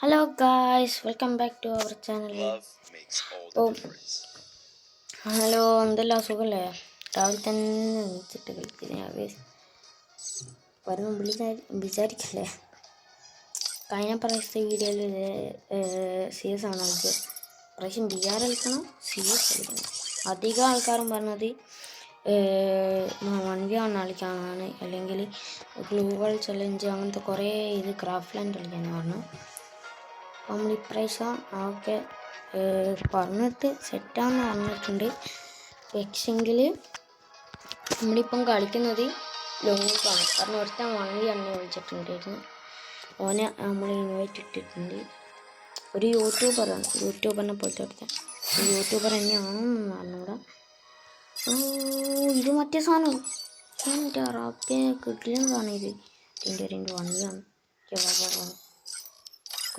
Hello guys, welcome back to our channel. Oh, hello എന്തെല്ലാം സുഖല്ലേ? രാവിലെ തന്നെ എണീച്ചിട്ട് കളിക്കുന്നത് വരുന്ന വിചാരിക്കില്ലേ? കഴിഞ്ഞ പ്രാവശ്യത്തെ വീഡിയോയിൽ CS ആണ് കളിച്ചത്. പ്രാവശ്യം BR കളിക്കണം, CS കളിക്കണം. അധികം ആൾക്കാരും പറഞ്ഞത് 1v1 കളിക്കാനാണ്, അല്ലെങ്കിൽ ഗ്ലൂവൽ ചലഞ്ച് അങ്ങനത്തെ കുറേ ക്രാഫ്റ്റ് ലാൻഡ് കളിക്കാനാണ് പറഞ്ഞു. നമ്മൾ ഇപ്രാവശ്യം ഒക്കെ പറഞ്ഞിട്ട് സെറ്റാന്ന് പറഞ്ഞിട്ടുണ്ട്. പക്ഷെങ്കിൽ നമ്മളിപ്പം കളിക്കുന്നത് ലോങ്ങാണ്. കാരണം ഒരുത്തൻ 1v1 വിളിച്ചിട്ടുണ്ടായിരുന്നു. ഓനെ നമ്മൾ ഇൻവൈറ്റ് ഇട്ടിട്ടുണ്ട്. ഒരു യൂട്യൂബറിനെ പോലത്തെ ഒരുത്തൻ യൂട്യൂബർ തന്നെയാണെന്ന് പറഞ്ഞൂടെ. ഇത് മറ്റേ സാധനം എൻ്റെ റാപ്പെ കിട്ടില്ലെന്ന് സാധനം. ഇത് 1v1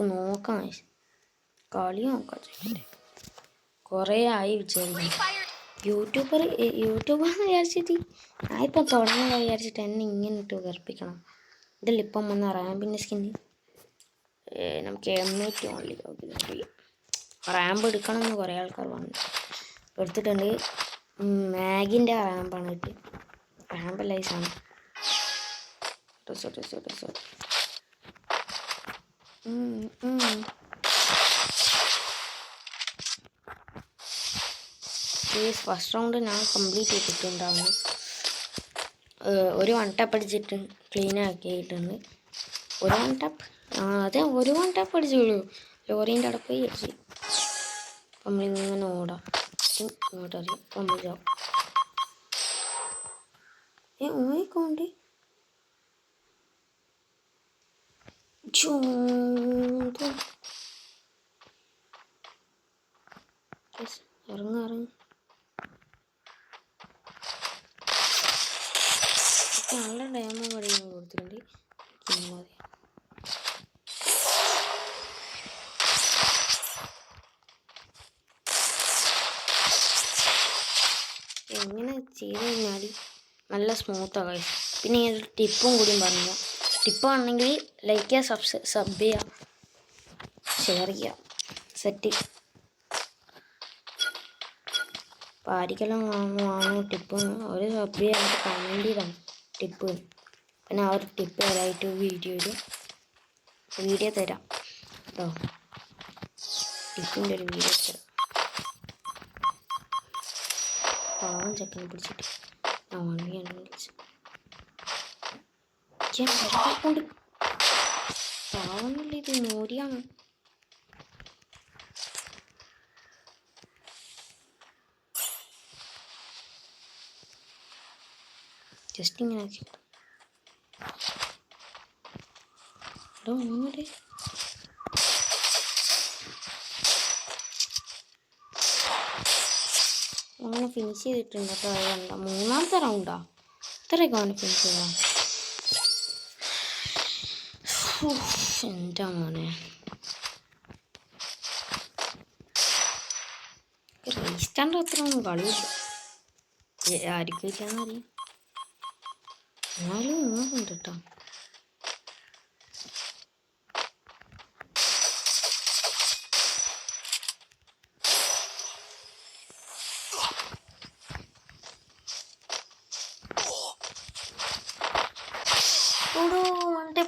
നോക്കാം, കളി നോക്കാം. കുറേ ആയി വിചാരിക്കും യൂട്യൂബർന്ന് വിചാരിച്ചിട്ട് ഞാനിപ്പോൾ തുടങ്ങുക വിചാരിച്ചിട്ട് എന്നെ ഇങ്ങനെ ഇട്ട് വിറപ്പിക്കണം. ഇതല്ല ഇപ്പം വന്ന റാമ്പിൻ്റെ സ്കിന്ന്. നമുക്ക് M80 ഓൺലി റാമ്പ് എടുക്കണമെന്ന് കുറേ ആൾക്കാർ വന്നു എടുത്തിട്ടുണ്ട്. മാഗിൻ്റെ റാമ്പാണ് കിട്ടി. റാമ്പ് ലൈസാണ്. ഫസ്റ്റ് റൗണ്ട് ഞാൻ കംപ്ലീറ്റ് ചെയ്തിട്ടുണ്ടാവുന്നു. ഒരു 1 ടാപ്പ് അടിച്ചിട്ട് ക്ലീൻ ആക്കിയിട്ടുണ്ട്. ഒരു 1 ടാപ്പ് ഒരു 1 ടാപ്പ് അടിച്ചുള്ളൂ. ലോറീൻ്റെ അവിടെ പോയി അടിച്ച് നമ്മളിങ്ങനെ ഓടാം. ഇങ്ങോട്ടറിയാം നമ്മൾ ജാവും. ഓയിക്കോണ്ട് ഇറങ്ങി നല്ല ഡയമോ കടിയും കൊടുത്തിട്ടുണ്ട്. മതി എങ്ങനെ ചെയ്ത് കഴിഞ്ഞാൽ നല്ല സ്മൂത്താണ്. പിന്നെ ഇങ്ങനെ ടിപ്പും കൂടിയും പറഞ്ഞില്ല. ടിപ്പാണെങ്കിൽ ലൈക്ക് ചെയ്യുക, സബ് ചെയ്യുക, ഷെയർ ചെയ്യുക. സെറ്റ് അപ്പോൾ ആർക്കെല്ലാം വാങ്ങും ടിപ്പ് ഒരു സബ് ചെയ്യാൻ കമൻറ്റ് ചെയ്താണ് ടിപ്പ്. പിന്നെ ആ ഒരു ടിപ്പ് തരായിട്ട് വീഡിയോ തരാം കേട്ടോ. ടിപ്പിൻ്റെ ഒരു വീഡിയോ തരാം. പാവം ചെക്കനെ പിടിച്ചിട്ട് ഞാൻ 1v1 വിളിച്ചു. കൊണ്ട് പാവന്നില്ല, ഇത് മോരിയാണ്. ജസ്റ്റ് ഇങ്ങനെ ആക്കിയിട്ട് ഒന്നുകൂടെ അങ്ങനെ ഫിനിഷ് ചെയ്തിട്ടുണ്ട് കേട്ടോ. മൂന്നാമത്തെ റൗണ്ടാ ഇത്രയൊക്കെ അവനെ ഫിനിഷ് ചെയ്താ. എന്താ മോനെ റീസ്റ്റാണ്ട് അത്ര ഒന്നും കളിയില്ല. ആർക്കും ഇല്ലാന്നറിയാം, എന്നാലും ഇങ്ങോട്ടുണ്ട് കേട്ടോ.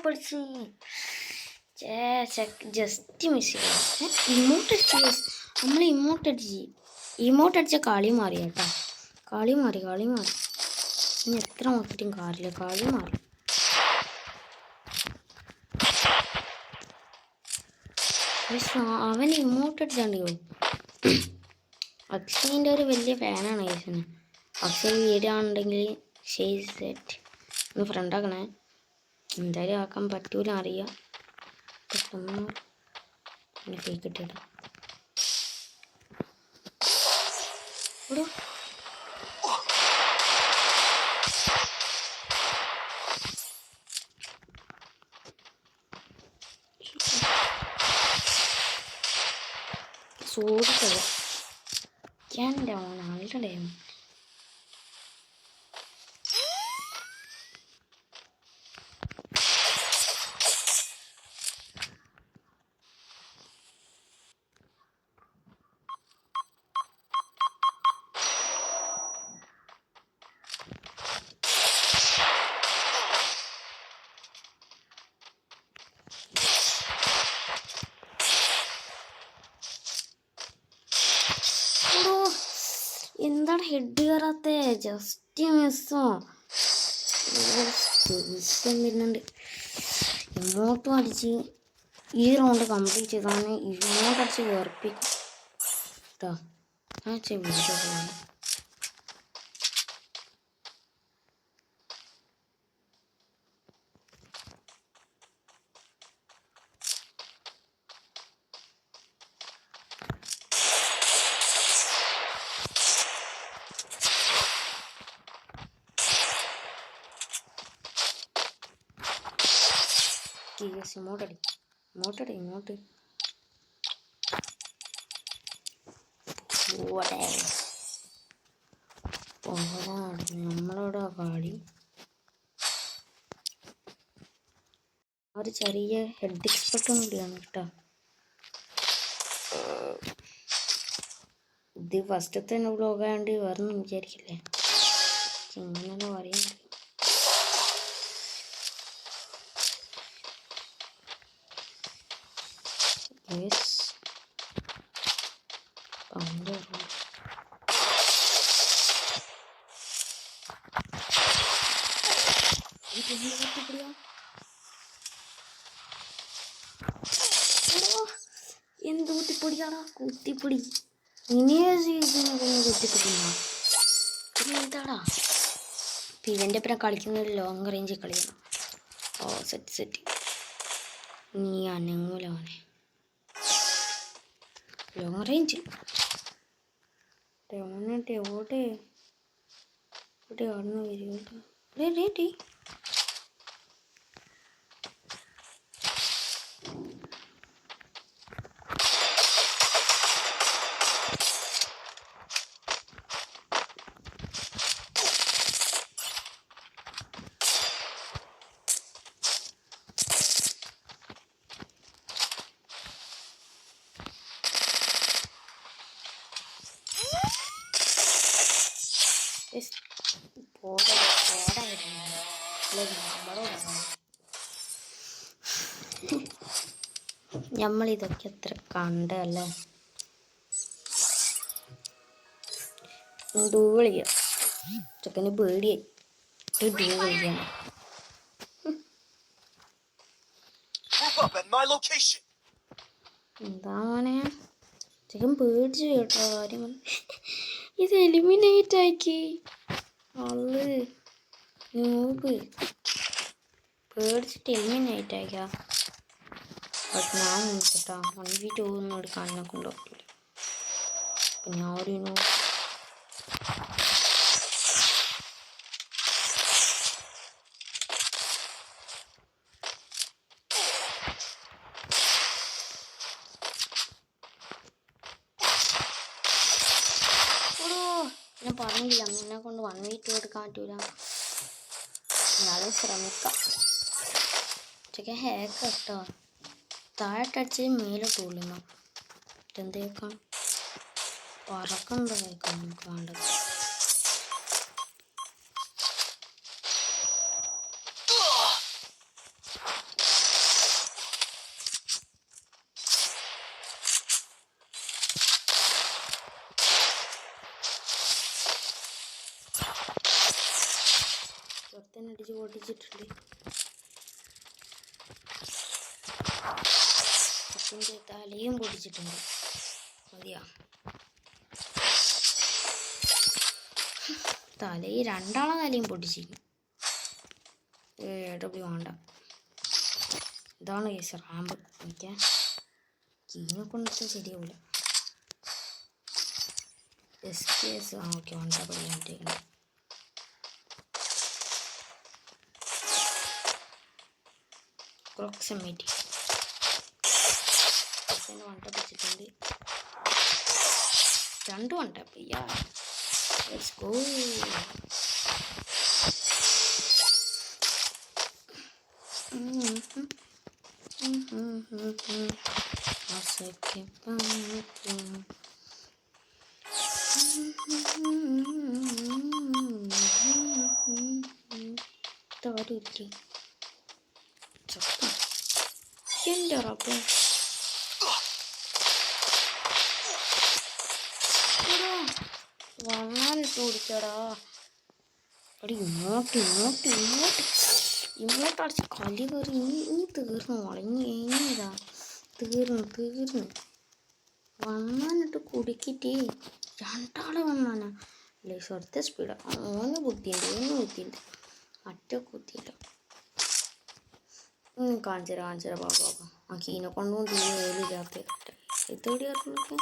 പഠിച്ച് ജസ്റ്റ് മിസ് ചെയ്യാം. നമ്മൾ ഇമോട്ട് അടിച്ച കളി മാറി കേട്ടോ. കളി മാറി ഇനി എത്ര നോക്കിയിട്ടും കാര്യമില്ല. കളി മാറി. അവൻ ഇമോട്ട് അടിച്ചാണ്ട് അക്ഷയിൻ്റെ ഒരു വലിയ ഫാനാണ് യേശന്. അക്ഷയ് വീഡിയോ ആണെന്നുണ്ടെങ്കിൽ സെറ്റ് ഒന്ന് ഫ്രണ്ടാക്കണേ. എന്തായാലും ആക്കാൻ പറ്റൂല അറിയാം. കേക്കിട്ടിടാം. സോഡിക്കല്ല എൻ്റെ ആളുടെ ഡയമോ ഹെഡ് കയറാത്ത ജസ്റ്റ് മിസ്സോ ദേഷ്യം വരുന്നുണ്ട്. ഇങ്ങോട്ടും അടിച്ച് ഈ റൗണ്ട് കംപ്ലീറ്റ് ചെയ്താണ് ഇങ്ങോട്ട് അടിച്ച് വേർപ്പിക്കും കേട്ടോ. ആ വീഡിയോ പോകാൻ ഇങ്ങോട്ടടി ഇങ്ങോട്ട് നമ്മളോട് കളി. ഒരു ചെറിയ ഹെഡ് എക്സ്പെർട്ടും കൂടിയാണ് കേട്ടോ. ഇത് ഫസ്റ്റത്തെ തന്നെ വ്ലോഗായതുകൊണ്ട് വേറൊന്നും വിചാരിക്കില്ലേ, ഇങ്ങനെയല്ല പറയുന്നത്. എന്ത് കുത്തിപ്പൊടിയാടാ കുത്തിപ്പൊടി, ഇനിയെ കുത്തിപ്പൊടിയാ പിന്നെ എന്താടാ. ഇവൻ്റെ ഒപ്പം കളിക്കുന്നത് ലോങ് റേഞ്ച് കളിക്കണം. ഓ സെറ്റ് നീ അനങ്ങൂലവനെ ലോങ് റേഞ്ച് ഓടെ ഓടെ ആടുന്ന വരും. നമ്മളിതൊക്കെ എത്ര കണ്ടല്ലേ. ഡൂ കളിക്കാം, ചെക്കന് പേടിയായി ഡൂ കളിക്കാൻ. എന്താ മോനെ ചെക്കൻ പേടിച്ചു കേട്ടോ. കാര്യം ഇത് എലിമിനേറ്റ് ആക്കി അള്ള് നോക്ക്, പേടിച്ചിട്ട് എലിമിനേറ്റ് ആക്കിയാ. ബട്ട് ഞാൻ നോക്കട്ടാ 1v2 ഒന്നും എടുക്കാനൊക്കെ കൊണ്ടുപോകില്ല. അപ്പം ഞാൻ ഒരു ഞാൻ പറഞ്ഞില്ല അങ്ങനെ കൊണ്ട് 1v2 എടുക്കാൻ പറ്റൂല. എന്നാലും ശ്രമിക്കാം. ചെക്കൻ ഹാക്ക് കേട്ടോ, താഴെട്ടടിച്ച് മേലോട്ടുള്ളുന്നു. എന്തേക്കാം പറക്കണ്ടോ കേൾക്കാം നമുക്ക് വേണ്ടത്. അടിച്ച് പൊട്ടിച്ചിട്ടുണ്ട്. തലയും പൊട്ടിച്ചിട്ടുണ്ട്. മതിയാ തലയും രണ്ടാളെ തലയും പൊട്ടിച്ചിരിക്കും. ഡബ്ല്യു വേണ്ട. ഇതാണ് കേസ് റാമ്പ്. എനിക്ക് കീനെ കൊണ്ടിട്ട് ശരിയാവില്ല. SKS ഓക്കെ വേണ്ട പഠിക്കാനായിട്ട്. പ്രോക്സിമിറ്റി വണ്ട വെച്ചിട്ടുണ്ട്. 2 വണ്ട യാ. Let's go. എൻ്റെ റബ്ബേ വന്നാലിപ്പോൾ അടിച്ചടാ. എടി ഇങ്ങോട്ട് അടിച്ച് കലി കയറി. ഇനി തീർന്നു മോളെ. ഇനിതാ തീർന്നു വന്നാനിട്ട് കുടുക്കിട്ട് രണ്ടാളെ വന്നാനാ. ലേശത്തെ സ്പീഡാ. ഓന് ബുദ്ധിയുണ്ട് മറ്റേ കുത്തിയില്ല. കാണിച്ചരാ ബാബാ. ആ കീനെ കൊണ്ടുപോകും തീരെ ഏലില്ലാത്ത ഇതോടി ആർക്കൊക്കെ.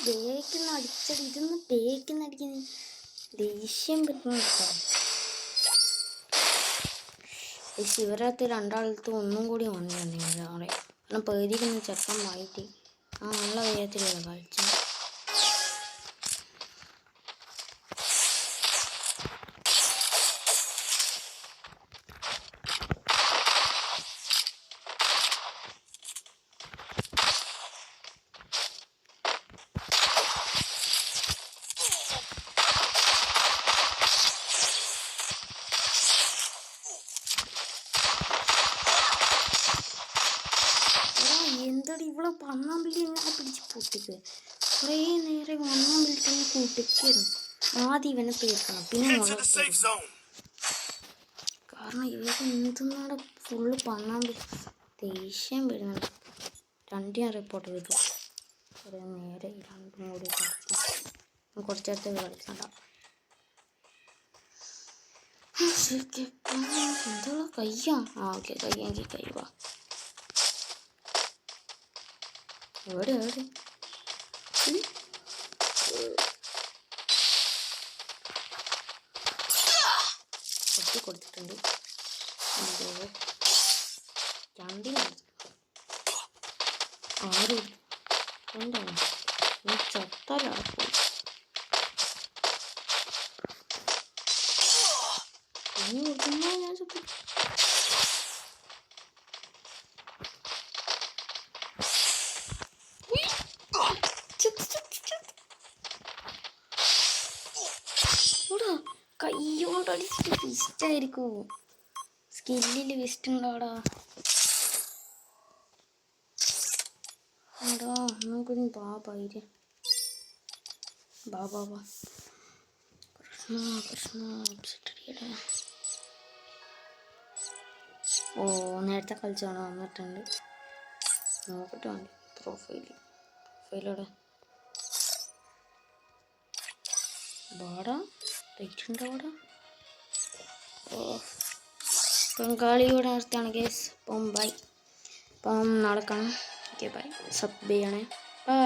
ബേക്കുന്ന അടിച്ചടി ഇതൊന്ന് ബേക്കുന്ന അടിക്കുന്ന ദേഷ്യം പറ്റുന്ന ശിവരാത്രി രണ്ടാളത്ത് ഒന്നും കൂടി വന്നിട്ടുണ്ടെങ്കിൽ അവിടെ കാരണം പേടിക്കുന്ന ചെക്കൻ വായിട്ട് നല്ല വേഗത്തിലുള്ള കളിച്ചു. എന്തടി ഇവിടെ പന്നാമ്പിള്ളി എങ്ങനെ പിടിച്ച് പൊട്ടിക്കുക. കുറേ നേരം വന്നാമ്പിളിട്ട് കൂട്ടിക്കായിരുന്നു. ആദ്യം ഇവനെ തീർക്കണം പിന്നെ കാരണം ഇവർക്ക് എന്തെന്നാണ് ഫുള്ള് പന്നാമ്പിളി ദേഷ്യം വരുന്നുണ്ട്. രണ്ടിനും റിപ്പോർട്ട് ചെയ്തു. കുറേ നേരം രണ്ടും കൂടി കളിച്ചു. കുറച്ചേരത്തെ കളിക്കണ്ട. എന്താ കയ്യാ. ഓക്കെ കയ്യെങ്കിൽ കൈവാ. എവിടെ കൊടുത്തിട്ടുണ്ട്. രണ്ടിനും ആരും എന്താണ് ചത്താലാണ് പോയി. ഇനി കൊടുക്കുമ്പോ ഞാൻ ചത്തു. കയ്യോണ്ട് അടിച്ചിട്ട് വിസ്റ്റായിരിക്കും. സ്കില്ലിൽ വിസ്റ്റ് ഉണ്ടാടാ. എടാ നമുക്കൊരു ബാബായിര് ബാബാ കൃഷ്ണ അടിയടാ. ഓ നേരത്തെ കളിച്ചാണ് വന്നിട്ടുണ്ട്. നോക്കട്ടെ വേണ്ടി പ്രൊഫൈലോടെ ബാടാ റേറ്റുണ്ടോടാ. ഓ ഇപ്പം കളിയോടെ നിർത്തിയാണ് കേസ്. അപ്പം ബൈ. അപ്പം നാളെ കാണാം. Okay bye. സബ് ചെയ്യണേ. ബൈ.